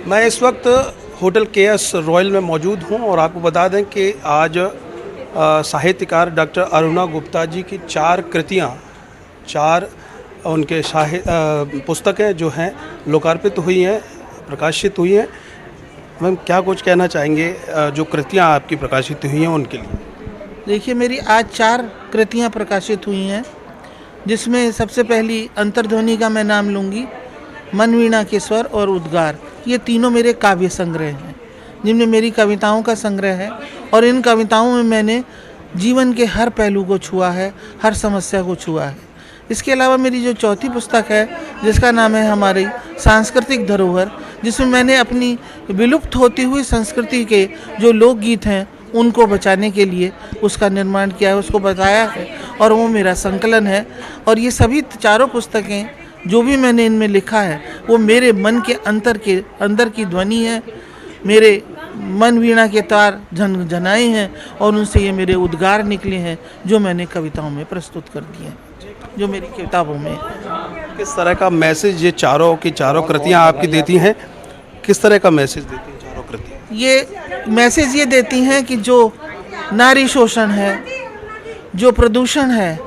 मैं इस वक्त होटल केएस रॉयल में मौजूद हूं और आपको बता दें कि आज साहित्यकार डॉक्टर अरुणा गुप्ता जी की 4 कृतियां, 4 उनके पुस्तकें जो हैं लोकार्पित हुई हैं, प्रकाशित हुई हैं। मैम, क्या कुछ कहना चाहेंगे जो कृतियां आपकी प्रकाशित हुई हैं उनके लिए? देखिए, मेरी आज 4 कृतियाँ प्रकाशित हुई हैं, जिसमें सबसे पहली अंतर्ध्वनि का मैं नाम लूँगी, मन वीणा के स्वर और उद्गार। ये तीनों मेरे काव्य संग्रह हैं, जिनमें मेरी कविताओं का संग्रह है और इन कविताओं में मैंने जीवन के हर पहलू को छुआ है, हर समस्या को छुआ है। इसके अलावा मेरी जो चौथी पुस्तक है, जिसका नाम है हमारी सांस्कृतिक धरोहर, जिसमें मैंने अपनी विलुप्त होती हुई संस्कृति के जो लोकगीत हैं उनको बचाने के लिए उसका निर्माण किया है, उसको बताया है और वो मेरा संकलन है। और ये सभी चारों पुस्तकें जो भी मैंने इनमें लिखा है वो मेरे मन के अंदर की ध्वनि है, मेरे मन वीणा के तार झनझनाए हैं और उनसे ये मेरे उद्गार निकले हैं जो मैंने कविताओं में प्रस्तुत कर दिए हैं, जो मेरी किताबों में। किस तरह का मैसेज ये चारों की चारों कृतियां आपकी देती हैं? किस तरह का मैसेज देती हैं चारों कृतियां? ये मैसेज ये देती हैं कि जो नारी शोषण है, जो प्रदूषण है,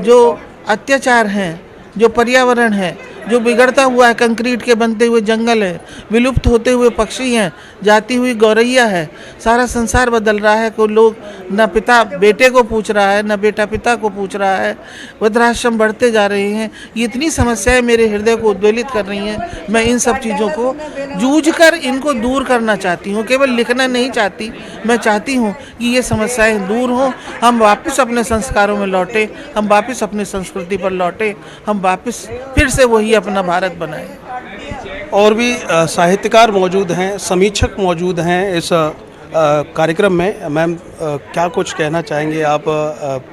जो अत्याचार है, जो पर्यावरण है, जो बिगड़ता हुआ है, कंक्रीट के बनते हुए जंगल है, विलुप्त होते हुए पक्षी हैं, जाती हुई गौरैया है, सारा संसार बदल रहा है। कोई लोग न पिता बेटे को पूछ रहा है, न बेटा पिता को पूछ रहा है, वृद्धाश्रम बढ़ते जा रहे हैं। ये इतनी समस्याएं मेरे हृदय को उद्वेलित कर रही हैं। मैं इन सब चीज़ों को जूझकर इनको दूर करना चाहती हूँ, केवल लिखना नहीं चाहती। मैं चाहती हूँ कि ये समस्याएं दूर हों, हम वापस अपने संस्कारों में लौटें, हम वापस अपनी संस्कृति पर लौटें, हम वापस फिर से वही अपना भारत बनाएं। और भी साहित्यकार मौजूद हैं, समीक्षक मौजूद हैं इस कार्यक्रम में। मैम, क्या कुछ कहना चाहेंगे आप?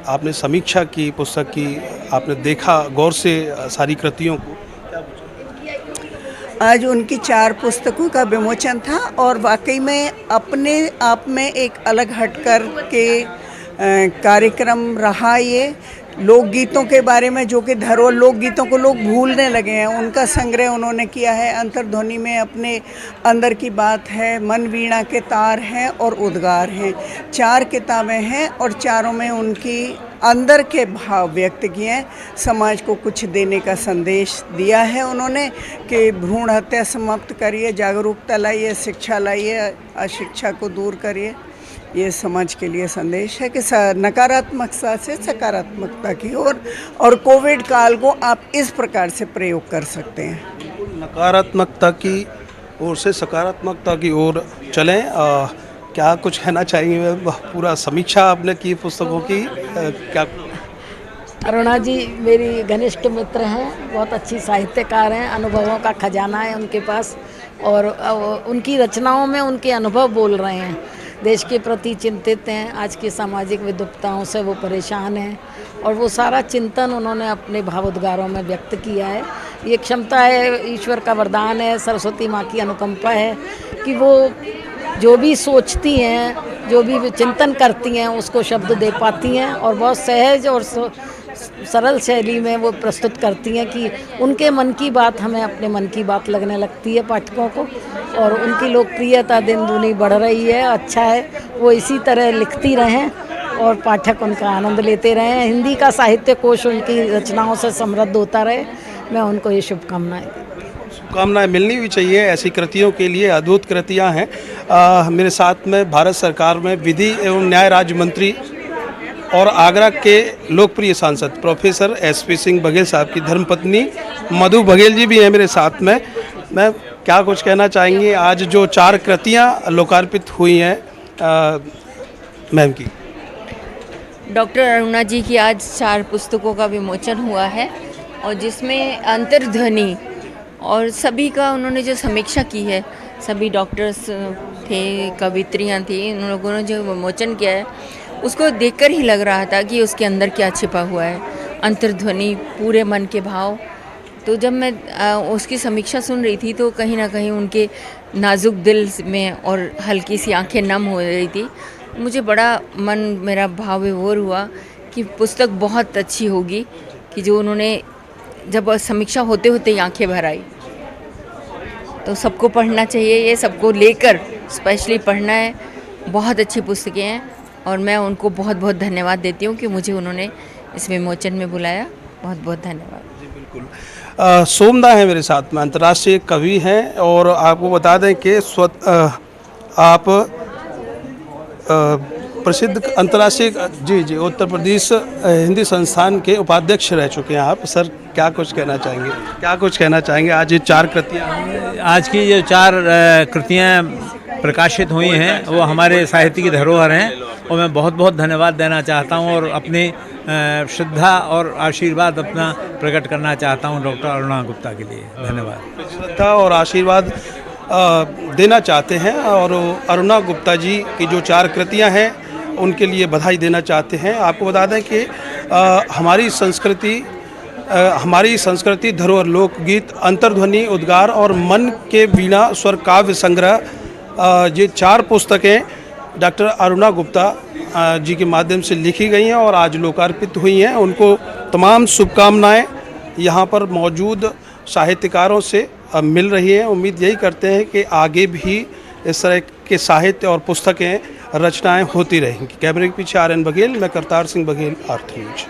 आपने समीक्षा की पुस्तक की, आपने देखा गौर से सारी कृतियों को। आज उनकी 4 पुस्तकों का विमोचन था और वाकई में अपने आप में एक अलग हटकर के कार्यक्रम रहा। ये लोकगीतों के बारे में, जो कि धरोहर लोकगीतों को लोग भूलने लगे हैं, उनका संग्रह उन्होंने किया है। अंतर्ध्वनि में अपने अंदर की बात है, मन वीणा के तार हैं और उद्गार हैं। 4 किताबें हैं और चारों में उनकी अंदर के भाव व्यक्त किए हैं। समाज को कुछ देने का संदेश दिया है उन्होंने कि भ्रूण हत्या समाप्त करिए, जागरूकता लाइए, शिक्षा लाइए, अशिक्षा को दूर करिए। ये समाज के लिए संदेश है कि नकारात्मकता से सकारात्मकता की ओर, और कोविड काल को आप इस प्रकार से प्रयोग कर सकते हैं। नकारात्मकता की ओर से सकारात्मकता की ओर चलें। क्या कुछ कहना चाहेंगे? पूरा समीक्षा आपने की पुस्तकों की, क्या? अरुणा जी मेरी घनिष्ठ मित्र हैं, बहुत अच्छी साहित्यकार हैं, अनुभवों का खजाना है उनके पास और उनकी रचनाओं में उनके अनुभव बोल रहे हैं। देश के प्रति चिंतित हैं, आज की सामाजिक विद्वत्ताओं से वो परेशान हैं और वो सारा चिंतन उन्होंने अपने भावोद्गारों में व्यक्त किया है। ये क्षमता है, ईश्वर का वरदान है, सरस्वती माँ की अनुकंपा है कि वो जो भी सोचती हैं, जो भी चिंतन करती हैं, उसको शब्द दे पाती हैं और बहुत सहज और सरल शैली में वो प्रस्तुत करती हैं कि उनके मन की बात हमें अपने मन की बात लगने लगती है पाठकों को, और उनकी लोकप्रियता दिन दूनी बढ़ रही है। अच्छा है, वो इसी तरह लिखती रहें और पाठक उनका आनंद लेते रहें। हिंदी का साहित्य कोश उनकी रचनाओं से समृद्ध होता रहे। मैं उनको ये शुभकामनाएं मिलनी भी चाहिए ऐसी कृतियों के लिए। अद्भुत कृतियाँ हैं। मेरे साथ में भारत सरकार में विधि एवं न्याय राज्य मंत्री और आगरा के लोकप्रिय सांसद प्रोफेसर SP सिंह बघेल साहब की धर्मपत्नी मधु बघेल जी भी हैं मेरे साथ में। मैं क्या कुछ कहना चाहेंगी आज जो 4 कृतियाँ लोकार्पित हुई हैं मैम की? डॉक्टर अरुणा जी की आज 4 पुस्तकों का विमोचन हुआ है और जिसमें अंतर्ध्वनि और सभी का उन्होंने जो समीक्षा की है, सभी डॉक्टर्स थे, कवित्रियाँ थी, उन लोगों ने जो विमोचन किया है उसको देखकर ही लग रहा था कि उसके अंदर क्या छिपा हुआ है। अंतर्ध्वनि, पूरे मन के भाव। तो जब मैं उसकी समीक्षा सुन रही थी तो कहीं ना कहीं उनके नाजुक दिल में और हल्की सी आंखें नम हो रही थी। मुझे बड़ा मेरा भाव विभोर हुआ कि पुस्तक बहुत अच्छी होगी, कि जो उन्होंने जब समीक्षा होते होते ही आंखें भर आई। तो सबको पढ़ना चाहिए, ये सबको लेकर स्पेशली पढ़ना है। बहुत अच्छी पुस्तकें हैं और मैं उनको बहुत बहुत धन्यवाद देती हूँ कि मुझे उन्होंने इस विमोचन में बुलाया। बहुत बहुत धन्यवाद। जी बिल्कुल। सोमदा है मेरे साथ में, अंतर्राष्ट्रीय कवि हैं और आपको बता दें कि आप प्रसिद्ध अंतर्राष्ट्रीय जी उत्तर प्रदेश हिंदी संस्थान के उपाध्यक्ष रह चुके हैं आप। सर क्या कुछ कहना चाहेंगे आज ये 4 कृतियाँ? आज की जो 4 कृतियाँ प्रकाशित हुई हैं वो हमारे साहित्य की धरोहर हैं और मैं बहुत बहुत धन्यवाद देना चाहता हूं और अपनी श्रद्धा और आशीर्वाद अपना प्रकट करना चाहता हूं डॉक्टर अरुणा गुप्ता के लिए। धन्यवाद। श्रद्धा और आशीर्वाद देना चाहते हैं और अरुणा गुप्ता जी की जो 4 कृतियां हैं उनके लिए बधाई देना चाहते हैं। आपको बता दें कि हमारी संस्कृति धरोहर लोकगीत, अंतर्ध्वनि, उद्गार और मन के वीणा स्वर काव्य संग्रह, ये 4 पुस्तकें डॉक्टर अरुणा गुप्ता जी के माध्यम से लिखी गई हैं और आज लोकार्पित हुई हैं। उनको तमाम शुभकामनाएं यहाँ पर मौजूद साहित्यकारों से मिल रही हैं। उम्मीद यही करते हैं कि आगे भी इस तरह के साहित्य और पुस्तकें, रचनाएं होती रहेंगी। कैमरे के पीछे RN बघेल, मैं करतार सिंह बघेल, अर्थ न्यूज।